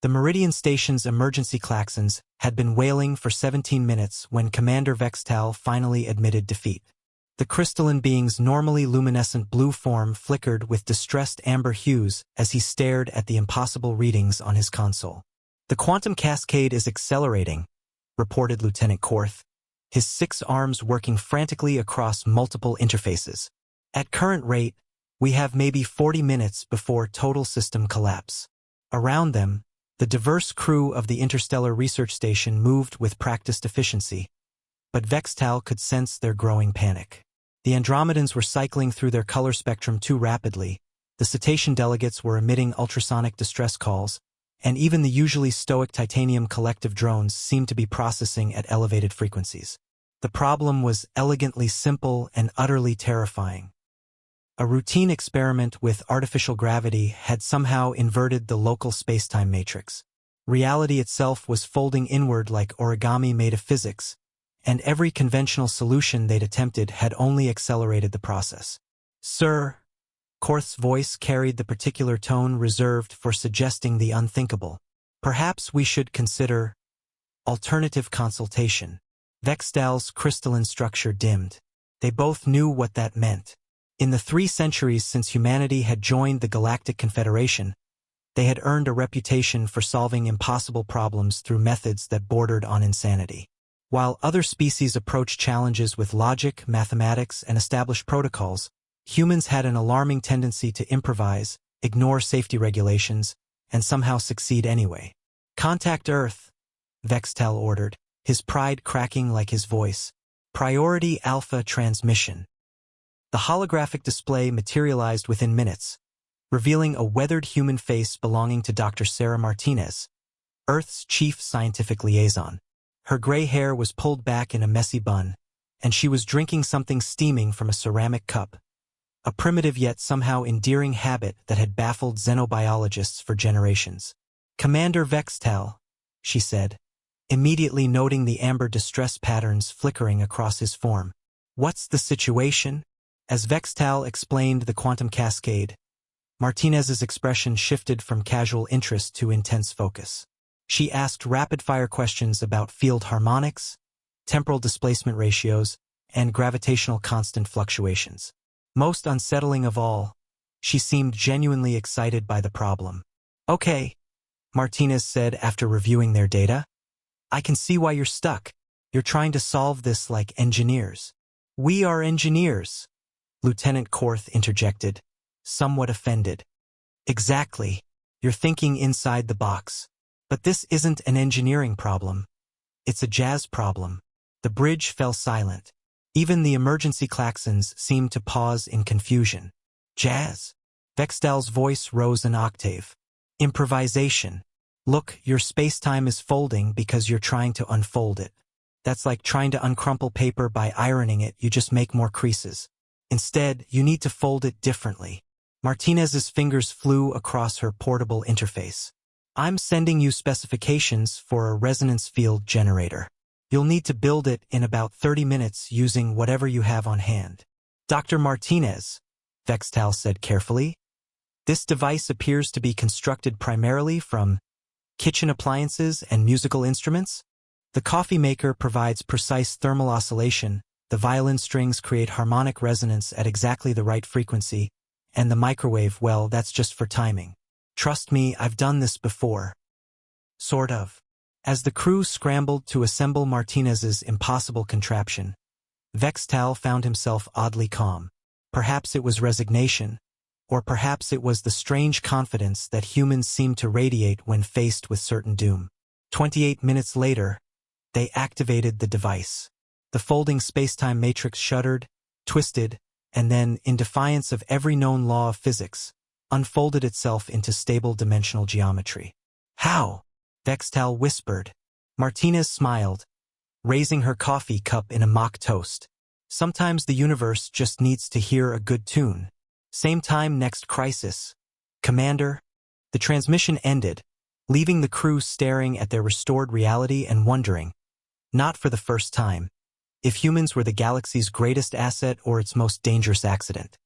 The Meridian Station's emergency klaxons had been wailing for 17 minutes when Commander Vextal finally admitted defeat. The crystalline being's normally luminescent blue form flickered with distressed amber hues as he stared at the impossible readings on his console. "The quantum cascade is accelerating," reported Lieutenant Korth, his 6 arms working frantically across multiple interfaces. "At current rate, we have maybe 40 minutes before total system collapse." Around them, the diverse crew of the Interstellar Research Station moved with practiced efficiency, but Vextal could sense their growing panic. The Andromedans were cycling through their color spectrum too rapidly, the cetacean delegates were emitting ultrasonic distress calls, and even the usually stoic Titanium collective drones seemed to be processing at elevated frequencies. The problem was elegantly simple and utterly terrifying. A routine experiment with artificial gravity had somehow inverted the local spacetime matrix. Reality itself was folding inward like origami made of physics, and every conventional solution they'd attempted had only accelerated the process. "Sir," Korth's voice carried the particular tone reserved for suggesting the unthinkable, "perhaps we should consider alternative consultation." Vextal's crystalline structure dimmed. They both knew what that meant. In the 3 centuries since humanity had joined the Galactic Confederation, they had earned a reputation for solving impossible problems through methods that bordered on insanity. While other species approached challenges with logic, mathematics, and established protocols, humans had an alarming tendency to improvise, ignore safety regulations, and somehow succeed anyway. "Contact Earth," Vextal ordered, his pride cracking like his voice. "Priority Alpha transmission." The holographic display materialized within minutes, revealing a weathered human face belonging to Dr. Sarah Martinez, Earth's chief scientific liaison. Her gray hair was pulled back in a messy bun, and she was drinking something steaming from a ceramic cup, a primitive yet somehow endearing habit that had baffled xenobiologists for generations. "Commander Vextal," she said, immediately noting the amber distress patterns flickering across his form. "What's the situation?" As Vextal explained the quantum cascade, Martinez's expression shifted from casual interest to intense focus. She asked rapid-fire questions about field harmonics, temporal displacement ratios, and gravitational constant fluctuations. Most unsettling of all, she seemed genuinely excited by the problem. "Okay," Martinez said after reviewing their data. "I can see why you're stuck. You're trying to solve this like engineers." "We are engineers," Lieutenant Korth interjected, somewhat offended. "Exactly. You're thinking inside the box. But this isn't an engineering problem. It's a jazz problem." The bridge fell silent. Even the emergency klaxons seemed to pause in confusion. "Jazz?" Vextal's voice rose an octave. "Improvisation. Look, your space-time is folding because you're trying to unfold it. That's like trying to uncrumple paper by ironing it, you just make more creases. Instead, you need to fold it differently." Martinez's fingers flew across her portable interface. "I'm sending you specifications for a resonance field generator. You'll need to build it in about 30 minutes using whatever you have on hand." "Dr. Martinez," Vextal said carefully, "this device appears to be constructed primarily from kitchen appliances and musical instruments. The coffee maker provides precise thermal oscillation, the violin strings create harmonic resonance at exactly the right frequency, and the microwave, well, that's just for timing. Trust me, I've done this before." "Sort of." As the crew scrambled to assemble Martinez's impossible contraption, Vextal found himself oddly calm. Perhaps it was resignation, or perhaps it was the strange confidence that humans seem to radiate when faced with certain doom. 28 minutes later, they activated the device. The folding spacetime matrix shuddered, twisted, and then, in defiance of every known law of physics, unfolded itself into stable dimensional geometry. "How?" Vextal whispered. Martinez smiled, raising her coffee cup in a mock toast. "Sometimes the universe just needs to hear a good tune. Same time next crisis. Commander." The transmission ended, leaving the crew staring at their restored reality and wondering, not for the first time, if humans were the galaxy's greatest asset or its most dangerous accident.